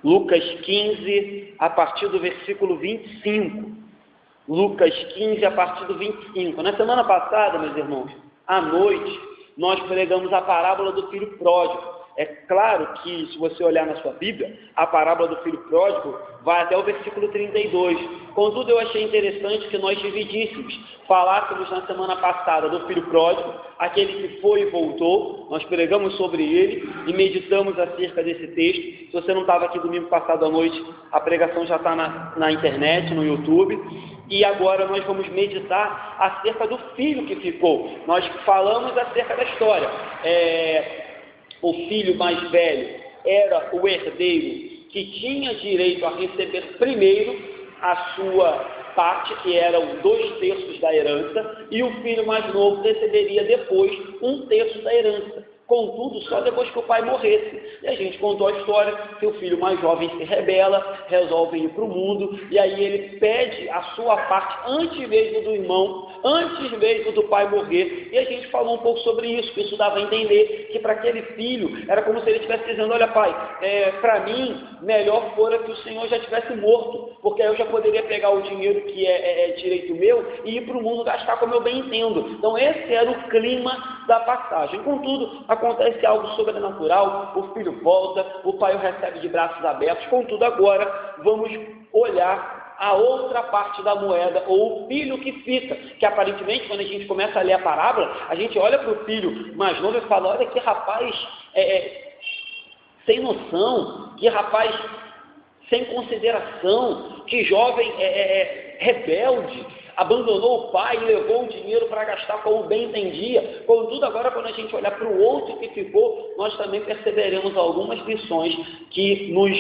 Lucas 15, a partir do versículo 25. Lucas 15, a partir do 25. Na semana passada, meus irmãos, à noite, nós pregamos a parábola do filho pródigo. É claro que, se você olhar na sua Bíblia, a parábola do filho pródigo vai até o versículo 32. Contudo, eu achei interessante que nós dividíssemos, falássemos na semana passada do filho pródigo, aquele que foi e voltou. Nós pregamos sobre ele e meditamos acerca desse texto. Se você não estava aqui domingo passado à noite, a pregação já está na internet, no YouTube. E agora nós vamos meditar acerca do filho que ficou. Nós falamos acerca da história. O filho mais velho era o herdeiro que tinha direito a receber primeiro a sua parte, que eram 2/3 da herança, e o filho mais novo receberia depois 1/3 da herança. Contudo, só depois que o pai morresse. E a gente contou a história que o filho mais jovem se rebela, resolve ir para o mundo, e aí ele pede a sua parte antes mesmo do irmão, antes mesmo do pai morrer. E a gente falou um pouco sobre isso, que isso dava a entender que para aquele filho era como se ele estivesse dizendo: olha, pai, para mim, melhor fora que o Senhor já tivesse morto, porque aí eu já poderia pegar o dinheiro que é direito meu e ir para o mundo gastar como eu bem entendo. Então esse era o clima da passagem. Contudo, acontece algo sobrenatural, o filho volta, o pai o recebe de braços abertos. Contudo, agora vamos olhar a outra parte da moeda, ou o filho que fica, que aparentemente, quando a gente começa a ler a parábola, a gente olha para o filho mais novo e fala: olha que rapaz sem noção, que rapaz sem consideração, que jovem rebelde, abandonou o pai e levou o dinheiro para gastar como bem entendia. Contudo, agora quando a gente olhar para o outro que ficou, nós também perceberemos algumas lições que nos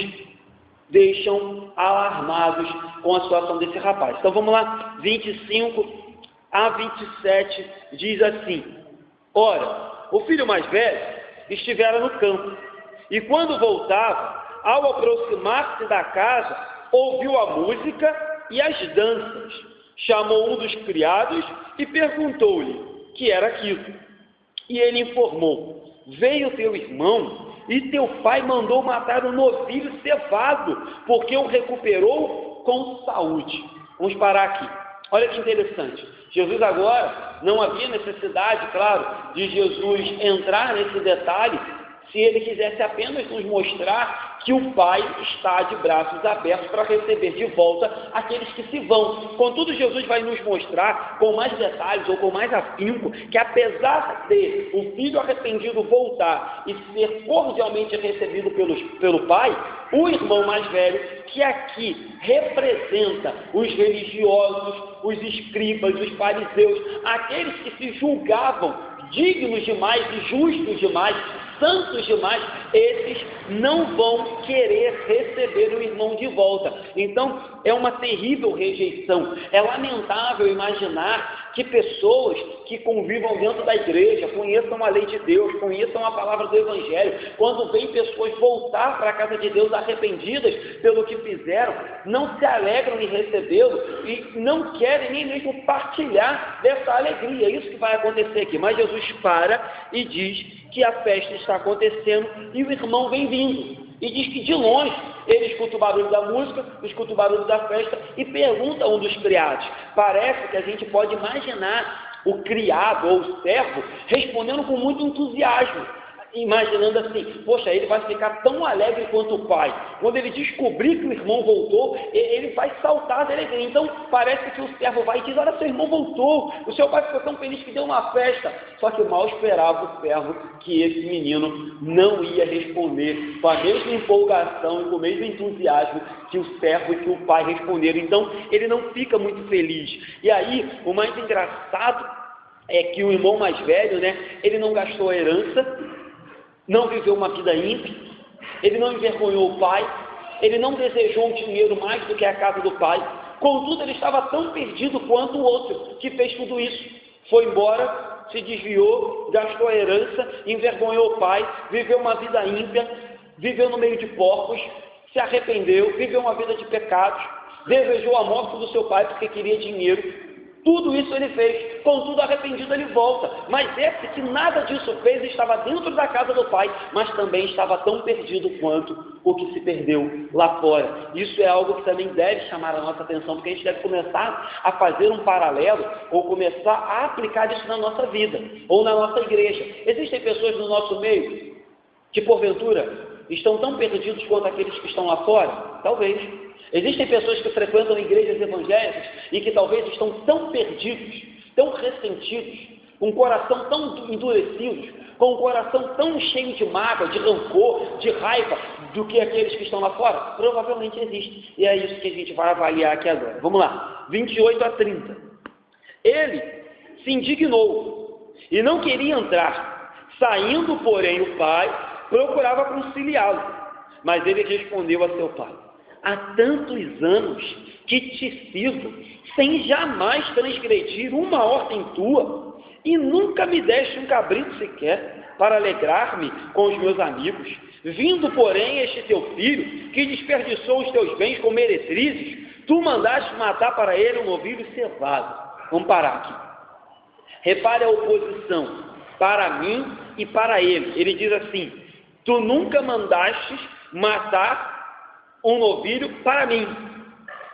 deixam alarmados com a situação desse rapaz. Então vamos lá, 25 a 27 diz assim: ora, o filho mais velho estivera no campo, e quando voltava, ao aproximar-se da casa, ouviu a música e as danças. Chamou um dos criados e perguntou-lhe que era aquilo. E ele informou: veio teu irmão e teu pai mandou matar um novilho cevado, porque o recuperou com saúde. Vamos parar aqui. Olha que interessante. Jesus agora, não havia necessidade, claro, de Jesus entrar nesse detalhe, se ele quisesse apenas nos mostrar que o pai está de braços abertos para receber de volta aqueles que se vão. Contudo, Jesus vai nos mostrar com mais detalhes ou com mais afinco que, apesar de o filho arrependido voltar e ser cordialmente recebido pelo pai, o irmão mais velho, que aqui representa os religiosos, os escribas, os fariseus, aqueles que se julgavam dignos demais e justos demais, santos demais, esses não vão querer receber o irmão de volta. Então, é uma terrível rejeição. É lamentável imaginar que pessoas que convivam dentro da igreja, conheçam a lei de Deus, conheçam a palavra do Evangelho, quando vêm pessoas voltar para a casa de Deus arrependidas pelo que fizeram, não se alegram em recebê-lo e não querem nem mesmo partilhar dessa alegria. É isso que vai acontecer aqui. Mas Jesus para e diz que a festa está acontecendo e o irmão vem vindo. E diz que de longe ele escuta o barulho da música, escuta o barulho da festa e pergunta a um dos criados. Parece que a gente pode imaginar o criado ou o servo respondendo com muito entusiasmo, imaginando assim: poxa, ele vai ficar tão alegre quanto o pai. Quando ele descobrir que o irmão voltou, ele vai saltar da alegria. Então parece que o servo vai e diz: olha, seu irmão voltou, o seu pai ficou tão feliz que deu uma festa. Só que mal esperava o servo que esse menino não ia responder com a mesma empolgação e com o mesmo entusiasmo que o servo e que o pai responderam. Então ele não fica muito feliz. E aí, o mais engraçado é que o irmão mais velho, ele não gastou a herança, não viveu uma vida ímpia, ele não envergonhou o pai, ele não desejou o dinheiro mais do que a casa do pai. Contudo, ele estava tão perdido quanto o outro que fez tudo isso. Foi embora, se desviou, gastou a herança, envergonhou o pai, viveu uma vida ímpia, viveu no meio de porcos, se arrependeu, viveu uma vida de pecados, desejou a morte do seu pai porque queria dinheiro. Tudo isso ele fez, contudo arrependido ele volta. Mas esse que nada disso fez estava dentro da casa do pai, mas também estava tão perdido quanto o que se perdeu lá fora. Isso é algo que também deve chamar a nossa atenção, porque a gente deve começar a fazer um paralelo, ou começar a aplicar isso na nossa vida, ou na nossa igreja. Existem pessoas no nosso meio que porventura estão tão perdidos quanto aqueles que estão lá fora? Talvez. Existem pessoas que frequentam igrejas evangélicas e que talvez estão tão perdidos, tão ressentidos, com o coração tão endurecidos, com o coração tão cheio de mágoa, de rancor, de raiva, do que aqueles que estão lá fora? Provavelmente existe. E é isso que a gente vai avaliar aqui agora. Vamos lá, 28 a 30. Ele se indignou e não queria entrar. Saindo, porém, o pai procurava conciliá-lo. Mas ele respondeu a seu pai: há tantos anos que te sirvo, sem jamais transgredir uma ordem tua, e nunca me deste um cabrito sequer, para alegrar-me com os meus amigos. Vindo, porém, este teu filho, que desperdiçou os teus bens com meretrizes, tu mandaste matar para ele um novilho cevado. Vamos parar aqui. Repare a oposição para mim e para ele. Ele diz assim: tu nunca mandastes matar um novilho para mim,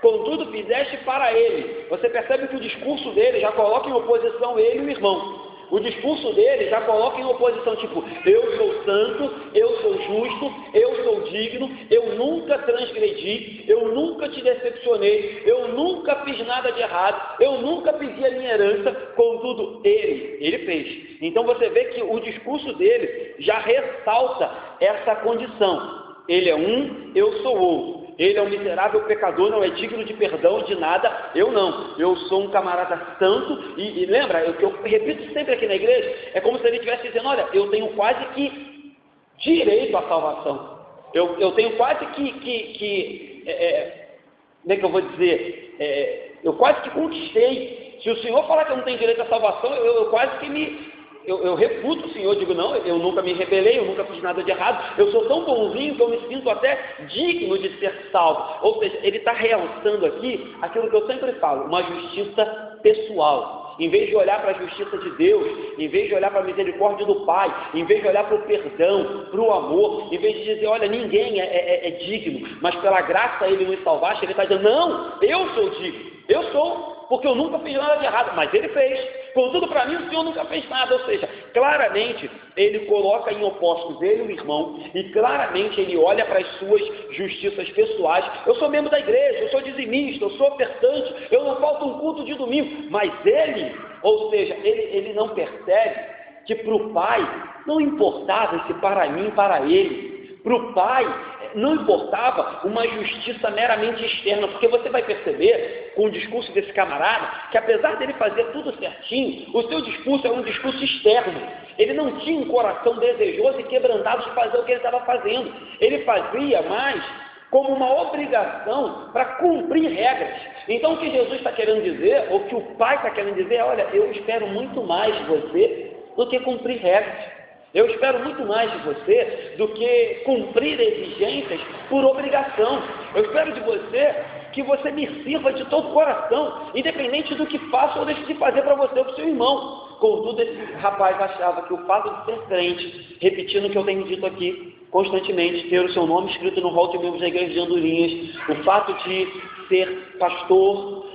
contudo fizeste para ele. Você percebe que o discurso dele já coloca em oposição ele e o irmão. O discurso dele já coloca em oposição, tipo, eu sou santo, eu sou justo, eu sou digno, eu nunca transgredi, eu nunca te decepcionei, eu nunca fiz nada de errado, eu nunca pedi a minha herança, contudo ele fez. Então você vê que o discurso dele já ressalta essa condição. Ele é um, eu sou outro. Ele é um miserável pecador, não é digno de perdão de nada, eu não. Eu sou um camarada santo, e lembra, eu repito sempre aqui na igreja, é como se ele estivesse dizendo: olha, eu tenho quase que direito à salvação. Eu tenho quase como é que eu vou dizer? Eu quase que conquistei. Se o Senhor falar que eu não tenho direito à salvação, eu quase que eu refuto o Senhor, digo, não, eu nunca me rebelei, eu nunca fiz nada de errado, eu sou tão bonzinho que eu me sinto até digno de ser salvo. Ou seja, ele está realçando aqui aquilo que eu sempre falo, uma justiça pessoal. Em vez de olhar para a justiça de Deus, em vez de olhar para a misericórdia do Pai, em vez de olhar para o perdão, para o amor, em vez de dizer, olha, ninguém é digno, mas pela graça ele nos salvaste, ele está dizendo, não, eu sou digno, eu sou, porque eu nunca fiz nada de errado, mas ele fez. Contudo, para mim, o Senhor nunca fez nada. Ou seja, claramente, ele coloca em opostos ele e o irmão, e claramente ele olha para as suas justiças pessoais. Eu sou membro da igreja, eu sou dizimista, eu sou ofertante, eu não falto um culto de domingo. Mas ele, ou seja, ele não percebe que para o pai não importava esse para mim e para ele. Para o pai não importava uma justiça meramente externa, porque você vai perceber com o discurso desse camarada que apesar dele fazer tudo certinho, o seu discurso é um discurso externo. Ele não tinha um coração desejoso e quebrantado de fazer o que ele estava fazendo. Ele fazia mais como uma obrigação para cumprir regras. Então o que Jesus está querendo dizer, ou que o pai está querendo dizer, é, olha, eu espero muito mais de você do que cumprir regras. Eu espero muito mais de você do que cumprir exigências por obrigação. Eu espero de você que você me sirva de todo o coração, independente do que faça ou deixe de fazer para você ou para o seu irmão. Contudo, esse rapaz achava que o fato de ser crente, repetindo o que eu tenho dito aqui constantemente, ter o seu nome escrito no rol de membros da igreja de Andorinhas, o fato de ser pastor,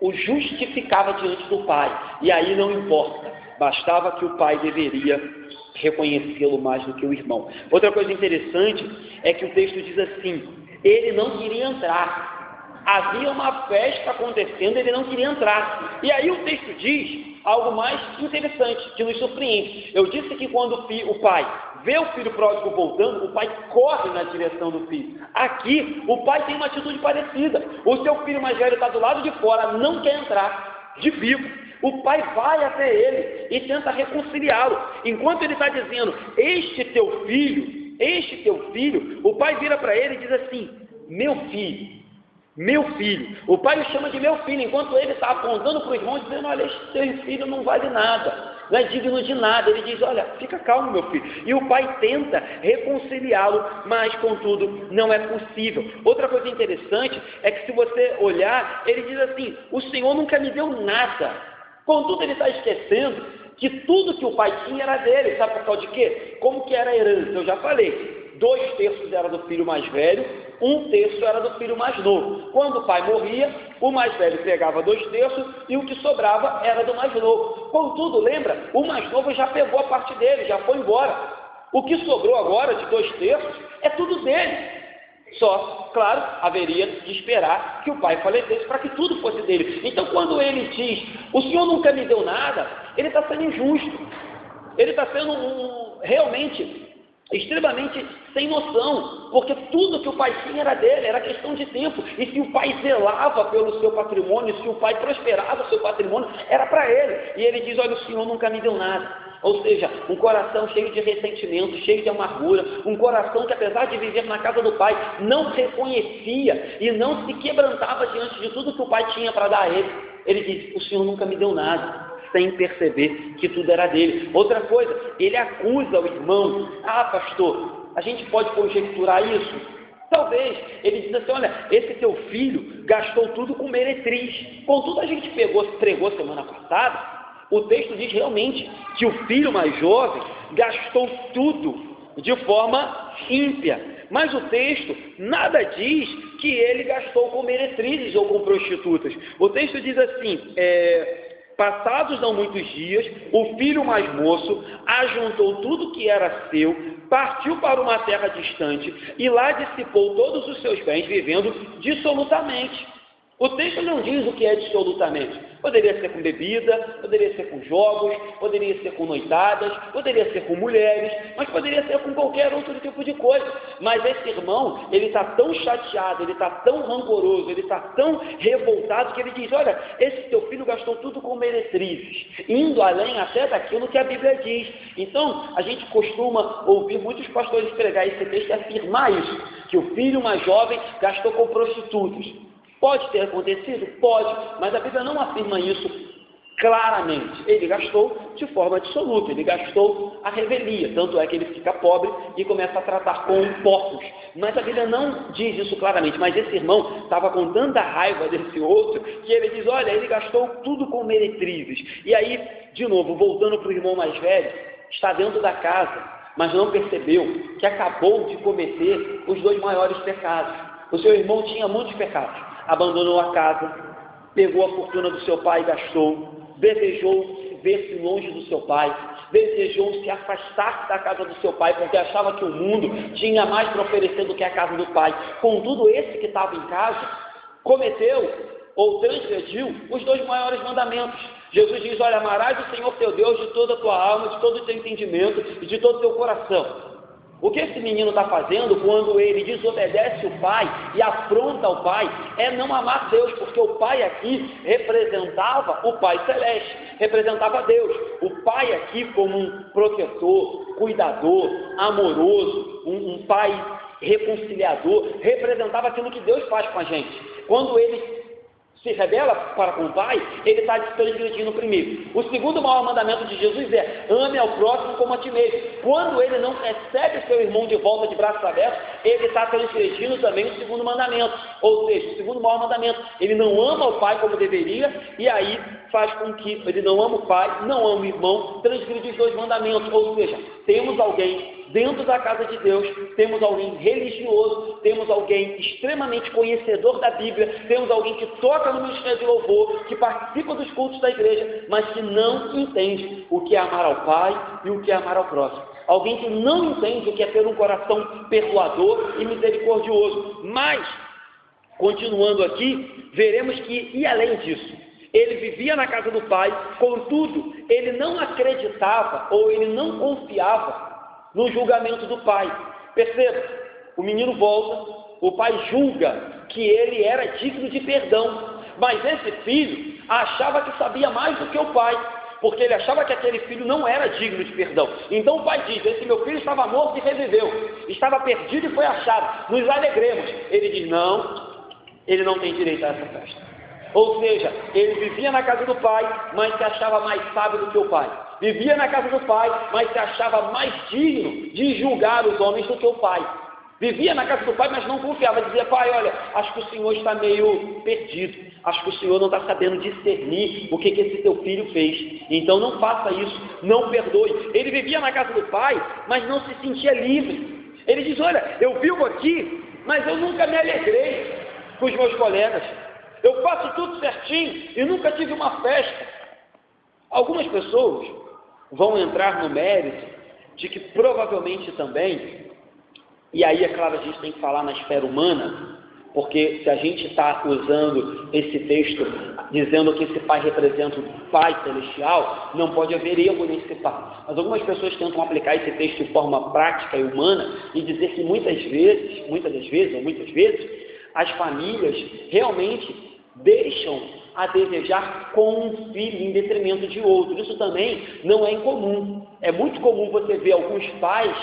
o justificava diante do pai. E aí não importa, bastava que o pai deveria reconhecê-lo mais do que o irmão. Outra coisa interessante é que o texto diz assim: ele não queria entrar. Havia uma festa acontecendo, ele não queria entrar. E aí o texto diz algo mais interessante, que nos surpreende. Eu disse que quando o pai vê o filho pródigo voltando, o pai corre na direção do filho. Aqui, o pai tem uma atitude parecida. O seu filho mais velho está do lado de fora, não quer entrar, de bico. O pai vai até ele e tenta reconciliá-lo. Enquanto ele está dizendo, este teu filho, o pai vira para ele e diz assim, meu filho. O pai o chama de meu filho, enquanto ele está apontando para o irmão, dizendo, olha, este teu filho não vale nada. não é digno de nada. Ele diz, olha, fica calmo, meu filho. E o pai tenta reconciliá-lo, mas, contudo, não é possível. Outra coisa interessante é que, se você olhar, ele diz assim, o Senhor nunca me deu nada. Contudo, ele está esquecendo que tudo que o pai tinha era dele. Sabe por causa de quê? Como que era a herança? Eu já falei. 2/3 era do filho mais velho, 1/3 era do filho mais novo. Quando o pai morria, o mais velho pegava 2/3 e o que sobrava era do mais novo. Contudo, lembra, o mais novo já pegou a parte dele, já foi embora. O que sobrou agora de 2/3 é tudo dele. Só, claro, haveria de esperar que o pai falecesse para que tudo fosse dele. Então, quando ele diz, o Senhor nunca me deu nada, ele está sendo injusto. Ele está sendo realmente extremamente sem noção, porque tudo que o pai tinha era dele, era questão de tempo, e se o pai zelava pelo seu patrimônio, se o pai prosperava o seu patrimônio, era para ele, e ele diz, olha, o Senhor nunca me deu nada. Ou seja, um coração cheio de ressentimento, cheio de amargura, um coração que, apesar de viver na casa do pai, não reconhecia e não se quebrantava diante de tudo que o pai tinha para dar a ele. Ele diz, o Senhor nunca me deu nada, sem perceber que tudo era dele. Outra coisa, ele acusa o irmão, pastor, a gente pode conjecturar isso? Talvez, ele diz assim, olha, esse teu filho gastou tudo com meretriz. Contudo, a gente pregou semana passada, o texto diz realmente que o filho mais jovem gastou tudo de forma ímpia. Mas o texto nada diz que ele gastou com meretrizes ou com prostitutas. O texto diz assim, passados não muitos dias, o filho mais moço ajuntou tudo que era seu, partiu para uma terra distante e lá dissipou todos os seus bens, vivendo dissolutamente. O texto não diz o que é dissolutamente. Poderia ser com bebida, poderia ser com jogos, poderia ser com noitadas, poderia ser com mulheres, mas poderia ser com qualquer outro tipo de coisa. Mas esse irmão, ele está tão chateado, ele está tão rancoroso, ele está tão revoltado que ele diz, olha, esse teu filho gastou tudo com meretrizes, indo além até daquilo que a Bíblia diz. Então, a gente costuma ouvir muitos pastores pregar esse texto e afirmar isso, que o filho mais jovem gastou com prostitutas. Pode ter acontecido? Pode, mas a Bíblia não afirma isso claramente. Ele gastou de forma absoluta, ele gastou a revelia, tanto é que ele fica pobre e começa a tratar com porcos. Mas a Bíblia não diz isso claramente, mas esse irmão estava com tanta raiva desse outro, que ele diz, olha, ele gastou tudo com meretrizes. E aí, de novo, voltando para o irmão mais velho, está dentro da casa, mas não percebeu que acabou de cometer os 2 maiores pecados. O seu irmão tinha muitos pecados. Abandonou a casa, pegou a fortuna do seu pai e gastou, desejou ver-se longe do seu pai, desejou se afastar da casa do seu pai, porque achava que o mundo tinha mais para oferecer do que a casa do pai. Contudo, esse que estava em casa, cometeu ou transgrediu os 2 maiores mandamentos. Jesus diz, olha, amarás o Senhor teu Deus de toda a tua alma, de todo o teu entendimento e de todo o teu coração. O que esse menino está fazendo quando ele desobedece o pai e afronta o pai é não amar Deus, porque o pai aqui representava o Pai Celeste, representava Deus. O pai aqui como um protetor, cuidador, amoroso, um pai reconciliador, representava aquilo que Deus faz com a gente. Quando ele se rebela para com o pai, ele está transgredindo o primeiro. O segundo maior mandamento de Jesus é, ame ao próximo como a ti mesmo. Quando ele não recebe seu irmão de volta de braços abertos, ele está transgredindo também o segundo mandamento. Ou seja, o segundo maior mandamento, ele não ama o pai como deveria, e aí faz com que ele não ama o pai, não ama o irmão, transgride os 2 mandamentos. Ou seja, temos alguém dentro da casa de Deus, temos alguém religioso, temos alguém extremamente conhecedor da Bíblia, temos alguém que toca no ministério de louvor, que participa dos cultos da igreja, mas que não entende o que é amar ao Pai e o que é amar ao próximo. Alguém que não entende o que é ter um coração perdoador e misericordioso. Mas, continuando aqui, veremos que, e além disso, ele vivia na casa do pai, contudo, ele não acreditava ou ele não confiava no julgamento do pai. Perceba, o menino volta, o pai julga que ele era digno de perdão, mas esse filho achava que sabia mais do que o pai, porque ele achava que aquele filho não era digno de perdão. Então o pai diz, esse meu filho estava morto e reviveu, estava perdido e foi achado, nos alegremos. Ele diz, não, ele não tem direito a essa festa. Ou seja, ele vivia na casa do pai, mas se achava mais sábio do que o pai. vivia na casa do pai, mas se achava mais digno de julgar os homens do que o pai. Vivia na casa do pai, mas não confiava, dizia: pai, olha, acho que o senhor está meio perdido, acho que o senhor não está sabendo discernir o que esse teu filho fez, então não faça isso, não perdoe. Ele vivia na casa do pai, mas não se sentia livre. Ele diz: olha, eu vivo aqui, mas eu nunca me alegrei com os meus colegas, eu faço tudo certinho e nunca tive uma festa. Algumas pessoas vão entrar no mérito de que provavelmente também, e aí é claro, a gente tem que falar na esfera humana, porque se a gente está usando esse texto dizendo que esse pai representa o Pai Celestial, não pode haver erro nesse pai. Mas algumas pessoas tentam aplicar esse texto de forma prática e humana e dizer que muitas das vezes, as famílias realmente deixam a desejar com um filho em detrimento de outro. Isso também não é incomum. É muito comum você ver alguns pais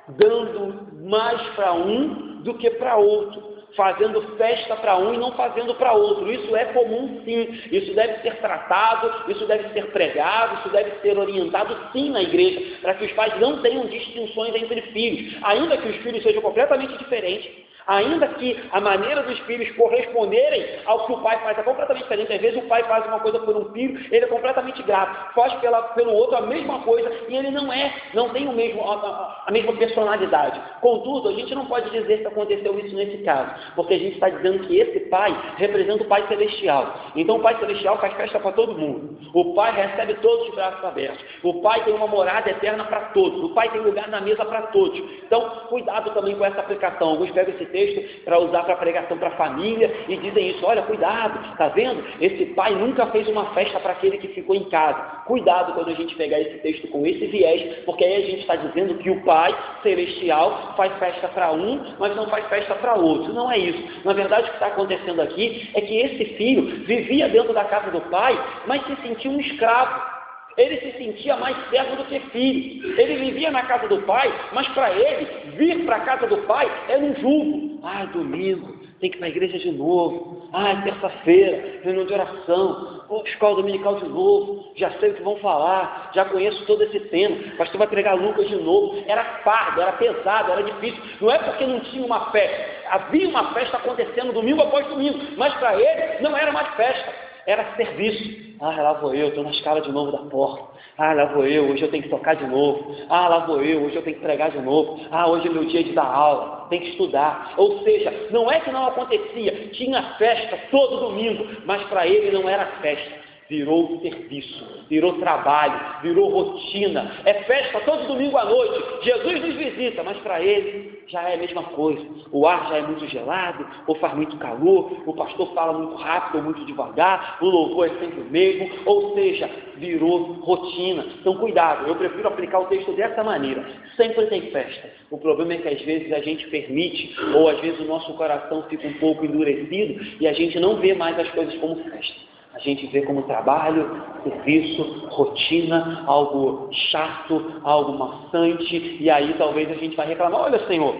dando mais para um do que para outro, fazendo festa para um e não fazendo para outro. Isso é comum, sim. Isso deve ser tratado, isso deve ser pregado, isso deve ser orientado, sim, na igreja, para que os pais não tenham distinções entre filhos, ainda que os filhos sejam completamente diferentes, ainda que a maneira dos filhos corresponderem ao que o pai faz é completamente diferente. Às vezes o pai faz uma coisa por um filho, ele é completamente grato, faz pelo outro a mesma coisa, e ele não tem a mesma personalidade. Contudo, a gente não pode dizer que aconteceu isso nesse caso, porque a gente está dizendo que esse pai representa o Pai Celestial. Então o Pai Celestial faz festa para todo mundo, o pai recebe todos os braços abertos, o pai tem uma morada eterna para todos, o pai tem lugar na mesa para todos. Então cuidado também com essa aplicação. Alguns pegam esse texto para usar para pregação para a família e dizem isso: olha, cuidado, está vendo? Esse pai nunca fez uma festa para aquele que ficou em casa. Cuidado quando a gente pegar esse texto com esse viés, porque aí a gente está dizendo que o Pai Celestial faz festa para um, mas não faz festa para outro. Não é isso. Na verdade, o que está acontecendo aqui é que esse filho vivia dentro da casa do pai, mas se sentia um escravo. Ele se sentia mais servo do que filho. Ele vivia na casa do pai, mas para ele, vir para a casa do pai era um julgo. Domingo, tem que ir para a igreja de novo. Terça-feira, reunião de oração. Escola dominical de novo. Já sei o que vão falar, já conheço todo esse tema. O pastor vai pregar Lucas de novo. Era fardo, era pesado, era difícil. Não é porque não tinha uma festa. Havia uma festa acontecendo domingo após domingo, mas para ele não era mais festa. Era serviço. Lá vou eu, estou na escala de novo da porta. Lá vou eu, hoje eu tenho que tocar de novo. Lá vou eu, hoje eu tenho que pregar de novo. Hoje é meu dia de dar aula, tem que estudar. Ou seja, não é que não acontecia, tinha festa todo domingo, mas para ele não era festa. Virou serviço, virou trabalho, virou rotina. É festa todo domingo à noite. Jesus nos visita, mas para ele já é a mesma coisa. O ar já é muito gelado, ou faz muito calor, o pastor fala muito rápido ou muito devagar, o louvor é sempre o mesmo, ou seja, virou rotina. Então cuidado, eu prefiro aplicar o texto dessa maneira. Sempre tem festa. O problema é que às vezes a gente permite, ou às vezes o nosso coração fica um pouco endurecido e a gente não vê mais as coisas como festa. A gente vê como trabalho, serviço, rotina, algo chato, algo maçante, e aí talvez a gente vai reclamar: olha, Senhor,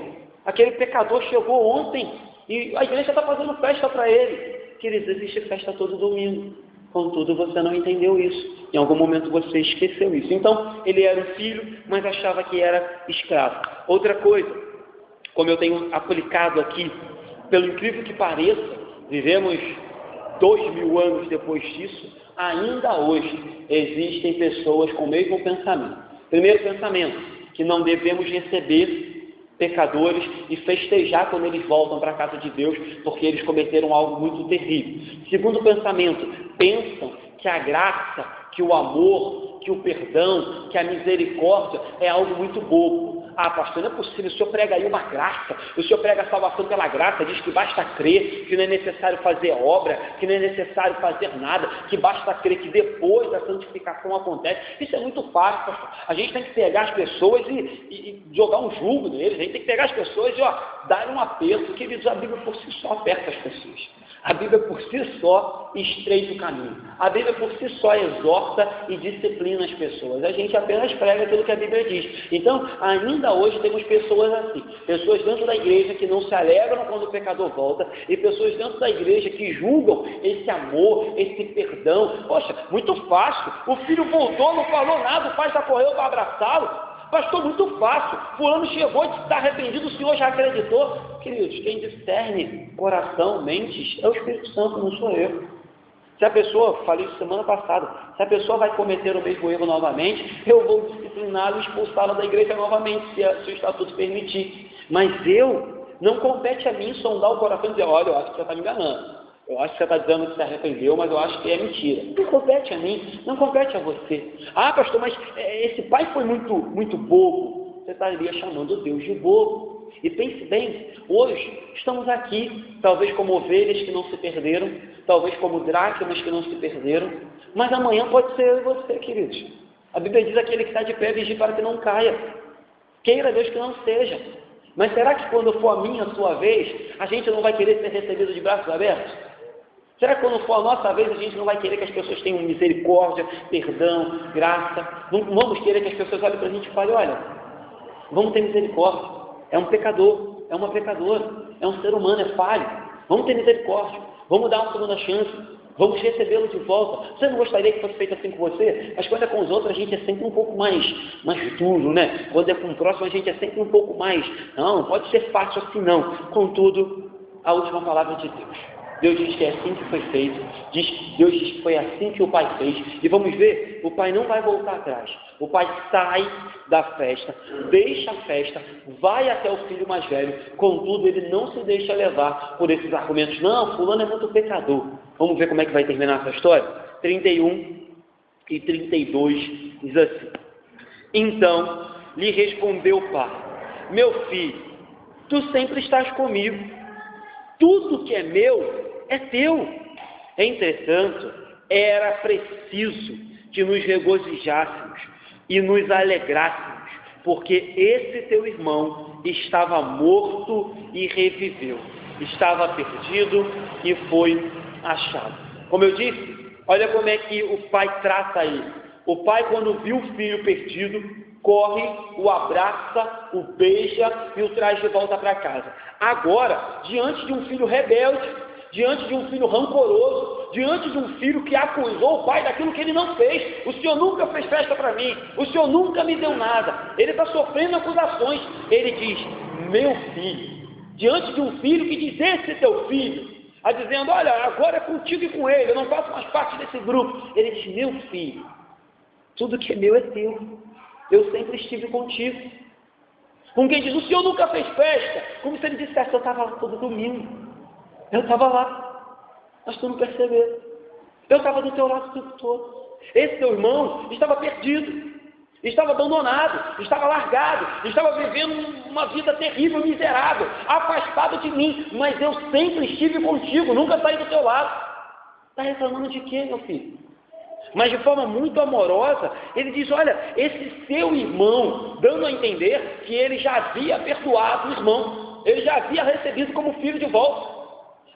aquele pecador chegou ontem e a igreja está fazendo festa para ele. Queridos, existe festa todo domingo. Contudo, você não entendeu isso. Em algum momento você esqueceu isso. Então, ele era um filho, mas achava que era escravo. Outra coisa, como eu tenho aplicado aqui, pelo incrível que pareça, vivemos 2000 anos depois disso, ainda hoje existem pessoas com o mesmo pensamento. Primeiro pensamento, que não devemos receber pecadores e festejar quando eles voltam para a casa de Deus, porque eles cometeram algo muito terrível. Segundo pensamento, pensam que a graça, que o amor, que o perdão, que a misericórdia é algo muito bobo. Pastor, não é possível, o senhor prega aí uma graça, o senhor prega a salvação pela graça, diz que basta crer, que não é necessário fazer obra, que não é necessário fazer nada, que basta crer que depois da santificação acontece. Isso é muito fácil, pastor. A gente tem que pegar as pessoas e jogar um jugo neles, a gente tem que pegar as pessoas e dar um aperto. Queridos, a Bíblia por si só aperta as pessoas. A Bíblia por si só estreita o caminho. A Bíblia por si só exorta e disciplina as pessoas. A gente apenas prega aquilo que a Bíblia diz. Então, ainda ainda hoje temos pessoas assim, pessoas dentro da igreja que não se alegram quando o pecador volta, e pessoas dentro da igreja que julgam esse amor, esse perdão. Poxa, muito fácil, o filho voltou, não falou nada, o pai já correu para abraçá-lo. Pastor, muito fácil, fulano chegou e está arrependido, o Senhor já acreditou. Queridos, quem discerne coração, mentes, é o Espírito Santo, não sou eu. Se a pessoa, falei isso semana passada, se a pessoa vai cometer o mesmo erro novamente, eu vou discipliná-lo e expulsá-lo da igreja novamente, se o estatuto permitir. Mas não compete a mim sondar o coração e dizer, olha, eu acho que você está me enganando. Eu acho que você está dizendo que se arrependeu, mas eu acho que é mentira. Não compete a mim, não compete a você. Ah, pastor, mas esse pai foi muito bobo. Você estaria chamando Deus de bobo. E pense bem, hoje estamos aqui, talvez como ovelhas que não se perderam, talvez como dracmas que não se perderam, mas amanhã pode ser eu e você, queridos. A Bíblia diz: aquele que está de pé, vigie para que não caia. Queira Deus que não seja. Mas será que quando for a minha, a sua vez, a gente não vai querer ser recebido de braços abertos? Será que quando for a nossa vez, a gente não vai querer que as pessoas tenham misericórdia, perdão, graça? Não vamos querer que as pessoas olhem para a gente e falem: olha, vamos ter misericórdia. É um pecador, é uma pecadora, é um ser humano, é falho. Vamos ter misericórdia, vamos dar uma segunda chance, vamos recebê-lo de volta. Você não gostaria que fosse feito assim com você? Mas quando é com os outros, a gente é sempre um pouco mais duro, né? Quando é com o próximo, a gente é sempre um pouco mais... Não pode ser fácil assim não. Contudo, a última palavra de Deus. Deus diz que é assim que foi feito, Deus diz que foi assim que o pai fez, e vamos ver, o pai não vai voltar atrás, o pai sai da festa, deixa a festa, vai até o filho mais velho, contudo ele não se deixa levar por esses argumentos. Não, fulano é muito pecador. Vamos ver como é que vai terminar essa história? 31 e 32 diz assim: então lhe respondeu o pai: meu filho, tu sempre estás comigo, tudo que é meu é teu. Entretanto, era preciso que nos regozijássemos e nos alegrássemos, porque esse teu irmão estava morto e reviveu, estava perdido e foi achado. Como eu disse, olha como é que o pai trata ele. O pai, quando viu o filho perdido, corre, o abraça, o beija e o traz de volta para casa. Agora, diante de um filho rebelde, diante de um filho rancoroso, diante de um filho que acusou o pai daquilo que ele não fez: o senhor nunca fez festa para mim, o senhor nunca me deu nada. Ele está sofrendo acusações. Ele diz: meu filho. Diante de um filho que diz: esse é teu filho, dizendo: olha, agora é contigo e com ele, eu não faço mais parte desse grupo. Ele diz: meu filho, tudo que é meu é teu, eu sempre estive contigo. Com quem diz: o senhor nunca fez festa, como se ele dissesse: eu estava lá todo domingo, eu estava lá, mas tu não percebeu, eu estava do teu lado o tempo todo. Esse teu irmão estava perdido, estava abandonado, estava largado, estava vivendo uma vida terrível, miserável, afastado de mim, mas eu sempre estive contigo, nunca saí do teu lado. Está reclamando de quê, meu filho? Mas de forma muito amorosa, ele diz: olha, esse seu irmão, dando a entender que ele já havia perdoado o irmão, ele já havia recebido como filho de volta.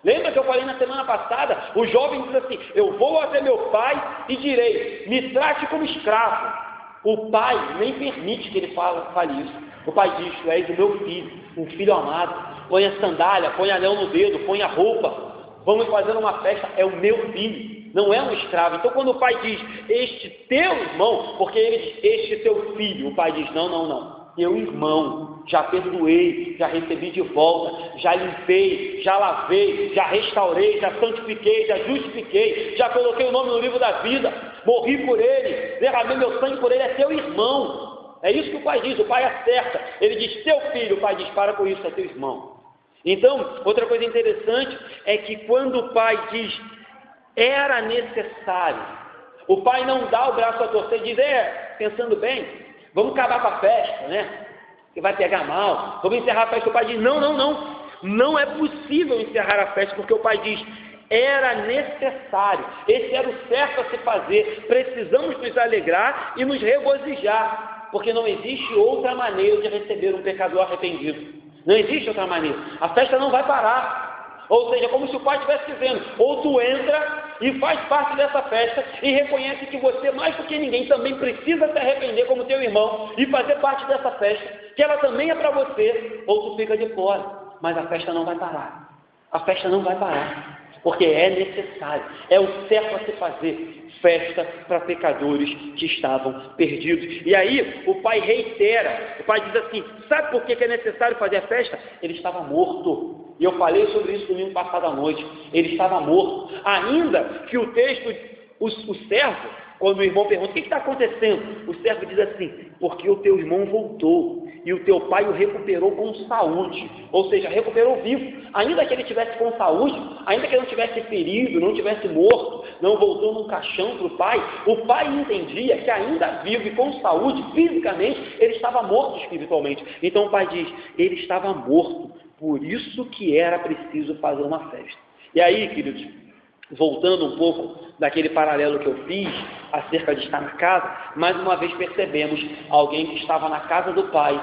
Lembra que eu falei na semana passada? O jovem diz assim: eu vou até meu pai e direi: me trate como escravo. O pai nem permite que ele fale isso. O pai diz: tu és o meu filho, um filho amado. Põe a sandália, põe anel no dedo, põe a roupa, vamos fazer uma festa. É o meu filho, não é um escravo. Então quando o pai diz: este teu irmão, porque ele diz: este teu filho, o pai diz: não, teu irmão, já perdoei, já recebi de volta, já limpei, já lavei, já restaurei, já santifiquei, já justifiquei, já coloquei o nome no livro da vida, morri por ele, derramei meu sangue por ele. É teu irmão. É isso que o pai diz. O pai acerta, ele diz: teu filho. O pai diz: para com isso, é teu irmão. Então, outra coisa interessante é que quando o pai diz: era necessário, o pai não dá o braço a torcer e diz: pensando bem, vamos acabar com a festa, né? Que vai pegar mal, vamos encerrar a festa. O pai diz: não é possível encerrar a festa, porque o pai diz: era necessário, esse era o certo a se fazer, precisamos nos alegrar e nos regozijar, porque não existe outra maneira de receber um pecador arrependido. Não existe outra maneira. A festa não vai parar. Ou seja, como se o pai estivesse dizendo, ou tu entra e faz parte dessa festa e reconhece que você, mais do que ninguém, também precisa se arrepender como teu irmão e fazer parte dessa festa, que ela também é para você, ou tu fica de fora. Mas a festa não vai parar. A festa não vai parar, porque é necessário, é o certo a se fazer, festa para pecadores que estavam perdidos. E aí o pai reitera, o pai diz assim, sabe por que é necessário fazer a festa? Ele estava morto, e eu falei sobre isso domingo passado à noite, ele estava morto, ainda que o texto, o servo, quando o irmão pergunta, o que está acontecendo? O servo diz assim, porque o teu irmão voltou, e o teu pai o recuperou com saúde, ou seja, recuperou vivo, ainda que ele tivesse com saúde, ainda que ele não tivesse ferido, não tivesse morto, não voltou num caixão para o pai entendia que ainda vivo e com saúde, fisicamente, ele estava morto espiritualmente. Então o pai diz, ele estava morto, por isso que era preciso fazer uma festa. E aí, queridos, voltando um pouco daquele paralelo que eu fiz acerca de estar na casa, mais uma vez percebemos alguém que estava na casa do pai,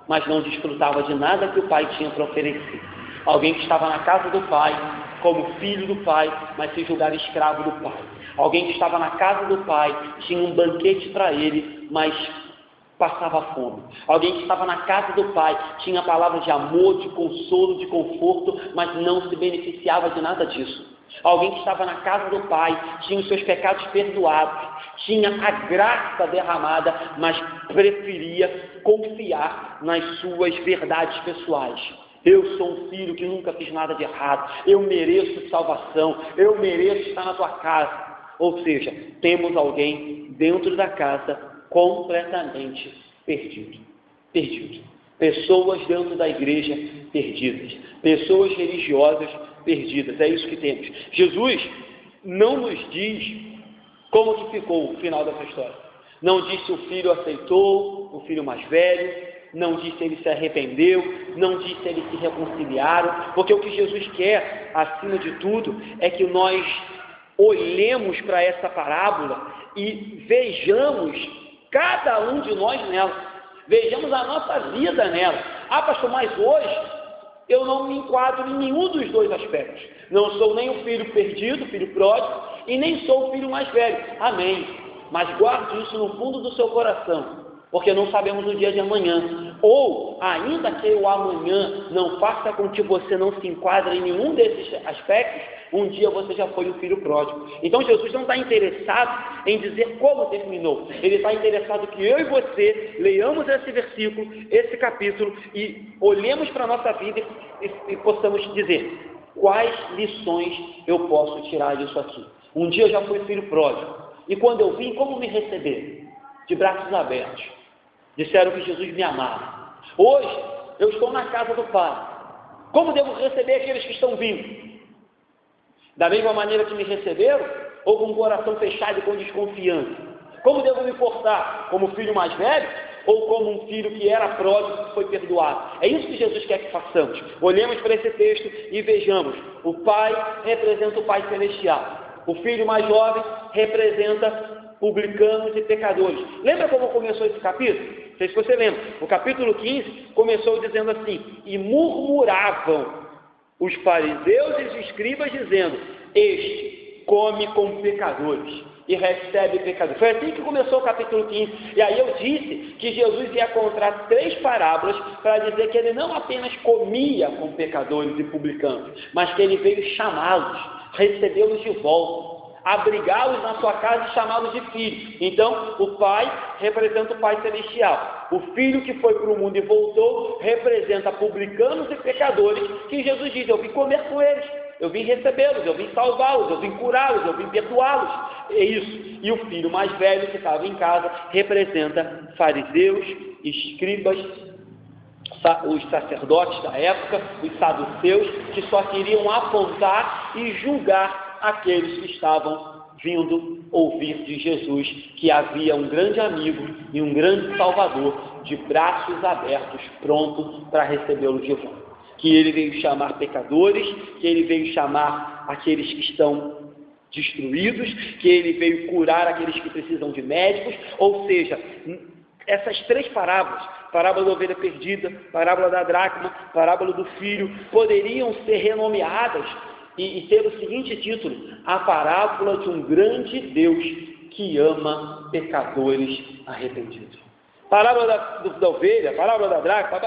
mas não desfrutava de nada que o pai tinha para oferecer. Alguém que estava na casa do pai, como filho do pai, mas se julgava escravo do pai. Alguém que estava na casa do pai, tinha um banquete para ele, mas passava fome. Alguém que estava na casa do pai, tinha palavras de amor, de consolo, de conforto, mas não se beneficiava de nada disso. Alguém que estava na casa do pai, tinha os seus pecados perdoados, tinha a graça derramada, mas preferia confiar nas suas verdades pessoais. Eu sou um filho que nunca fiz nada de errado, eu mereço salvação, eu mereço estar na tua casa. Ou seja, temos alguém dentro da casa completamente perdido. Pessoas dentro da igreja perdidas, pessoas religiosas perdidas, é isso que temos. Jesus não nos diz como que ficou o final dessa história. Não diz se o filho aceitou, o filho mais velho, não diz se ele se arrependeu, não diz se eles se reconciliaram, porque o que Jesus quer, acima de tudo, é que nós olhemos para essa parábola e vejamos cada um de nós nela, vejamos a nossa vida nela. Ah, pastor, mas hoje eu não me enquadro em nenhum dos dois aspectos. Não sou nem o filho perdido, filho pródigo, e nem sou o filho mais velho. Amém. Mas guarde isso no fundo do seu coração, porque não sabemos o dia de amanhã. Ou, ainda que o amanhã não faça com que você não se enquadre em nenhum desses aspectos, um dia você já foi um filho pródigo. Então Jesus não está interessado em dizer como terminou. Ele está interessado que eu e você leiamos esse versículo, esse capítulo, e olhemos para a nossa vida e possamos dizer, quais lições eu posso tirar disso aqui? Um dia eu já fui filho pródigo, e quando eu vim, como me receber? De braços abertos. Disseram que Jesus me amava. Hoje, eu estou na casa do Pai. Como devo receber aqueles que estão vindo? Da mesma maneira que me receberam? Ou com o coração fechado e com desconfiança? Como devo me portar? Como filho mais velho? Ou como um filho que era pródigo que foi perdoado? É isso que Jesus quer que façamos. Olhemos para esse texto e vejamos. O Pai representa o Pai Celestial. O filho mais jovem representa publicanos e pecadores. Lembra como começou esse capítulo? Não sei se você lembra. O capítulo 15 começou dizendo assim, e murmuravam os fariseus e os escribas dizendo, este come com pecadores e recebe pecadores. Foi assim que começou o capítulo 15. E aí eu disse que Jesus ia contar 3 parábolas para dizer que ele não apenas comia com pecadores e publicanos, mas que ele veio chamá-los, recebê-los de volta, abrigá-los na sua casa e chamá-los de filhos. Então, o Pai representa o Pai Celestial. O Filho que foi para o mundo e voltou representa publicanos e pecadores, que Jesus diz, eu vim comer com eles, eu vim recebê-los, eu vim salvá-los, eu vim curá-los, eu vim perdoá-los. É isso. E o filho mais velho que estava em casa representa fariseus, escribas, os sacerdotes da época, os saduceus, que só queriam apontar e julgar aqueles que estavam vindo ouvir de Jesus que havia um grande amigo e um grande Salvador de braços abertos, pronto para recebê-lo de volta. Que ele veio chamar pecadores, que ele veio chamar aqueles que estão destruídos, que ele veio curar aqueles que precisam de médicos, ou seja, essas 3 parábolas parábola da ovelha perdida, parábola da dracma, parábola do filho, poderiam ser renomeadas e ter o seguinte título: a parábola de um grande Deus que ama pecadores arrependidos. Parábola da ovelha, parábola da dracma,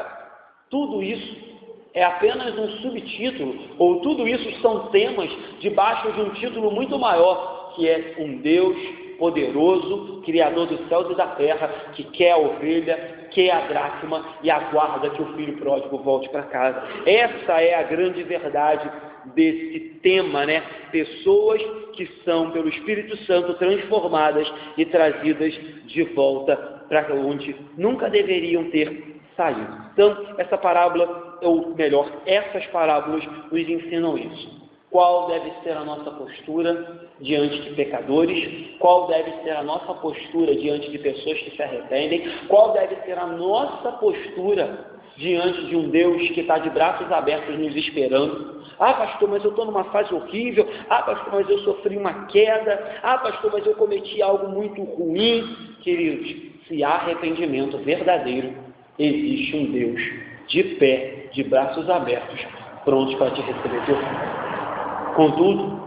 tudo isso é apenas um subtítulo, ou tudo isso são temas debaixo de um título muito maior, que é um Deus poderoso, Criador dos céus e da terra, que quer a ovelha, quer a dracma e aguarda que o filho pródigo volte para casa. Essa é a grande verdade desse tema, né? Pessoas que são, pelo Espírito Santo, transformadas e trazidas de volta para onde nunca deveriam ter saído. Então, essa parábola, ou melhor, essas parábolas nos ensinam isso. Qual deve ser a nossa postura diante de pecadores? Qual deve ser a nossa postura diante de pessoas que se arrependem? Qual deve ser a nossa postura diante de um Deus que está de braços abertos nos esperando? Ah, pastor, mas eu estou numa fase horrível. Ah, pastor, mas eu sofri uma queda. Ah, pastor, mas eu cometi algo muito ruim. Queridos, se há arrependimento verdadeiro, existe um Deus de pé, de braços abertos, prontos para te receber teu filho. Contudo,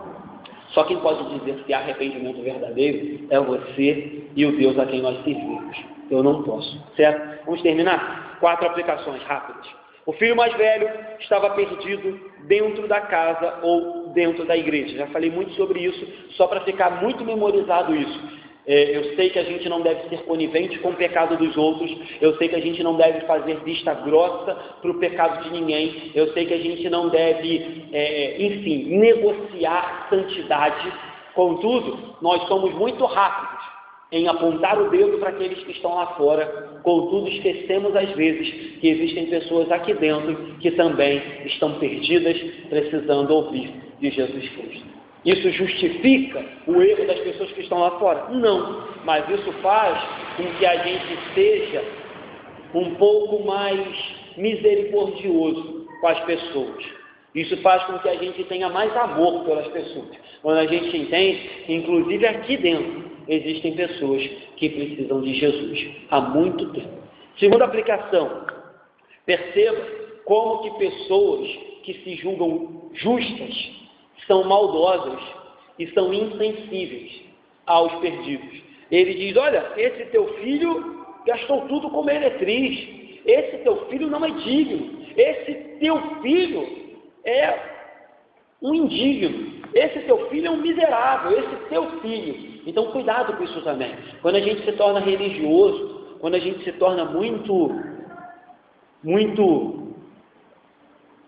só quem pode dizer se há arrependimento verdadeiro é você e o Deus a quem nós servimos. Eu não posso, certo? Vamos terminar? 4 aplicações rápidas. O filho mais velho estava perdido dentro da casa ou dentro da igreja. Já falei muito sobre isso, só para ficar muito memorizado isso. Eu sei que a gente não deve ser conivente com o pecado dos outros, eu sei que a gente não deve fazer vista grossa para o pecado de ninguém, eu sei que a gente não deve, enfim, negociar santidade. Contudo, nós somos muito rápidos em apontar o dedo para aqueles que estão lá fora. Contudo, esquecemos às vezes que existem pessoas aqui dentro que também estão perdidas, precisando ouvir de Jesus Cristo. Isso justifica o erro das pessoas que estão lá fora? Não, mas isso faz com que a gente seja um pouco mais misericordioso com as pessoas. Isso faz com que a gente tenha mais amor pelas pessoas. Quando a gente entende que, inclusive aqui dentro, existem pessoas que precisam de Jesus há muito tempo. Segunda aplicação, perceba como que pessoas que se julgam justas são maldosas e são insensíveis aos perdidos. Ele diz: olha, esse teu filho gastou tudo com meretriz, esse teu filho não é digno, esse teu filho é um indigno, esse teu filho é um miserável, esse teu filho. Então cuidado com isso também. Quando a gente se torna religioso, quando a gente se torna muito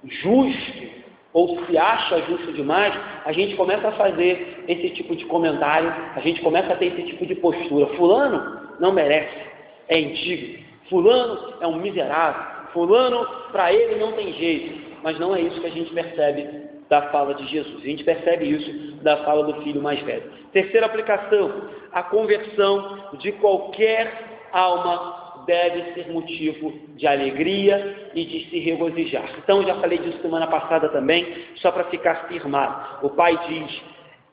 justo, ou se acha justo demais, a gente começa a fazer esse tipo de comentário, a gente começa a ter esse tipo de postura. Fulano não merece, é indigno. Fulano é um miserável. Fulano, para ele não tem jeito. Mas não é isso que a gente percebe da fala de Jesus. A gente percebe isso da fala do filho mais velho. Terceira aplicação, a conversão de qualquer alma deve ser motivo de alegria e de se regozijar. Então, já falei disso semana passada também, só para ficar firmado. O pai diz: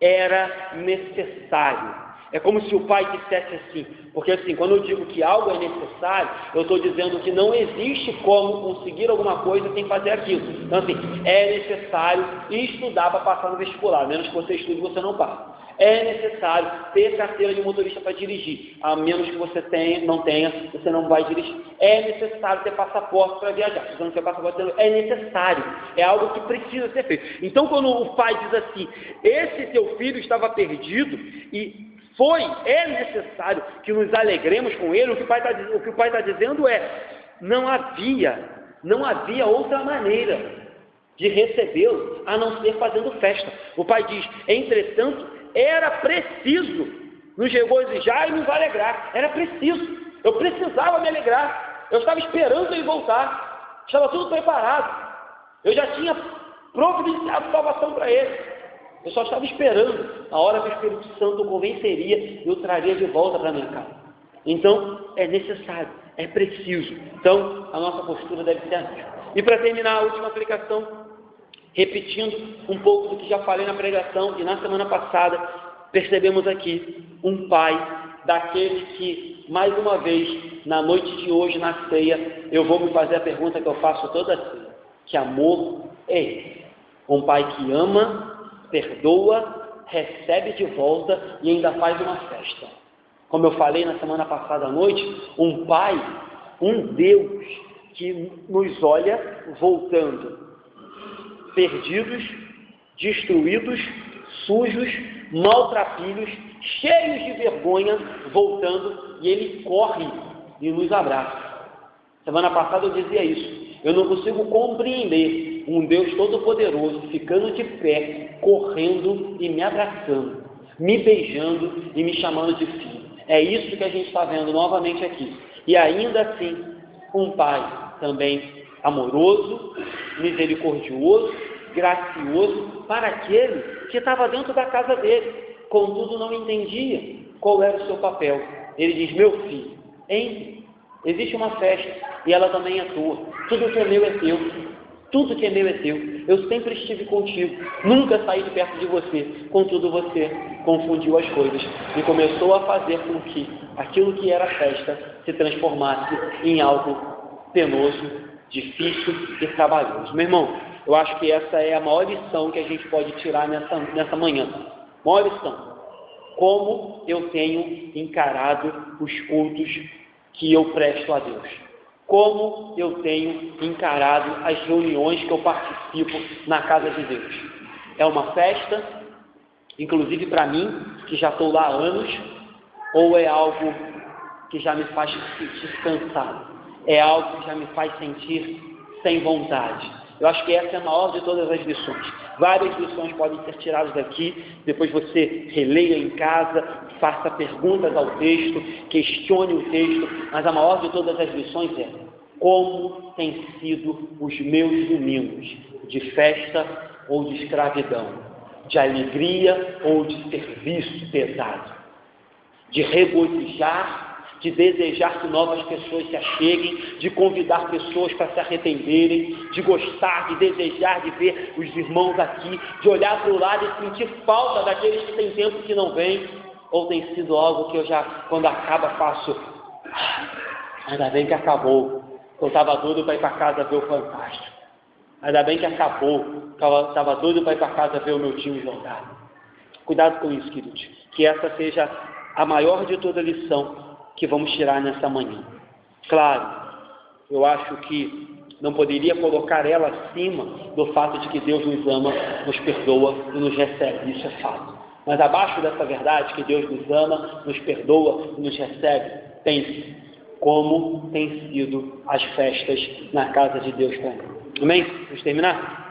era necessário. É como se o pai dissesse assim, porque assim, quando eu digo que algo é necessário, eu estou dizendo que não existe como conseguir alguma coisa sem fazer aquilo. Então assim, é necessário estudar para passar no vestibular, a menos que você estude, você não passa. É necessário ter carteira de motorista para dirigir, a menos que você não tenha, você não vai dirigir. É necessário ter passaporte para viajar, se você não tiver passaporte, é necessário, é algo que precisa ser feito. Então quando o pai diz assim, esse teu filho estava perdido e é necessário que nos alegremos com ele, o que o pai está dizendo é, não havia outra maneira de recebê-lo a não ser fazendo festa. O pai diz: entretanto, era preciso nos regozijar e nos alegrar. Era preciso. Eu precisava me alegrar. Eu estava esperando ele voltar. Estava tudo preparado. Eu já tinha providenciado salvação para ele. Eu só estava esperando a hora que o Espírito Santo o convenceria e eu traria de volta para a minha casa. Então, é necessário, é preciso. Então, a nossa postura deve ser assim. E para terminar, a última aplicação, repetindo um pouco do que já falei na pregação e na semana passada, percebemos aqui um pai daquele que mais uma vez, na noite de hoje, na ceia, eu vou me fazer a pergunta que eu faço toda a ceia: que amor é esse? Um pai que ama, perdoa, recebe de volta e ainda faz uma festa. Como eu falei na semana passada à noite, um pai, um Deus que nos olha voltando, perdidos, destruídos, sujos, maltrapilhos, cheios de vergonha, voltando, e ele corre e nos abraça. Semana passada eu dizia isso. Eu não consigo compreender um Deus todo-poderoso ficando de pé, correndo e me abraçando, me beijando e me chamando de filho. É isso que a gente está vendo novamente aqui. E ainda assim, um pai também amoroso, misericordioso, gracioso para aquele que estava dentro da casa dele, contudo não entendia qual era o seu papel. Ele diz: meu filho, entre, existe uma festa e ela também é tua, tudo que é meu é teu, tudo que é meu é teu, eu sempre estive contigo, nunca saí de perto de você, contudo você confundiu as coisas e começou a fazer com que aquilo que era festa se transformasse em algo penoso, difícil e trabalhoso. Meu irmão, eu acho que essa é a maior lição que a gente pode tirar nessa manhã. Maior lição. Como eu tenho encarado os cultos que eu presto a Deus. Como eu tenho encarado as reuniões que eu participo na casa de Deus. É uma festa, inclusive para mim, que já estou lá há anos, ou é algo que já me faz sentir cansado? É algo que já me faz sentir sem vontade? Eu acho que essa é a maior de todas as lições. Várias lições podem ser tiradas daqui, depois você releia em casa, faça perguntas ao texto, questione o texto, mas a maior de todas as lições é: como têm sido os meus domingos, de festa ou de escravidão, de alegria ou de serviço pesado, de regozijar, de desejar que novas pessoas se acheguem, de convidar pessoas para se arrependerem, de gostar, de desejar de ver os irmãos aqui, de olhar para o lado e sentir falta daqueles que tem tempo que não vêm, ou tem sido algo que eu já, quando acaba, faço: ainda bem que acabou, eu estava doido para ir para casa ver o Fantástico, ainda bem que acabou, eu estava doido para ir para casa ver o meu time jogar. Cuidado com isso, queridos, que essa seja a maior de toda a lição que vamos tirar nessa manhã. Claro, eu acho que não poderia colocar ela acima do fato de que Deus nos ama, nos perdoa e nos recebe. Isso é fato. Mas abaixo dessa verdade, que Deus nos ama, nos perdoa e nos recebe, pense como têm sido as festas na casa de Deus com Ele. Amém? Vamos terminar?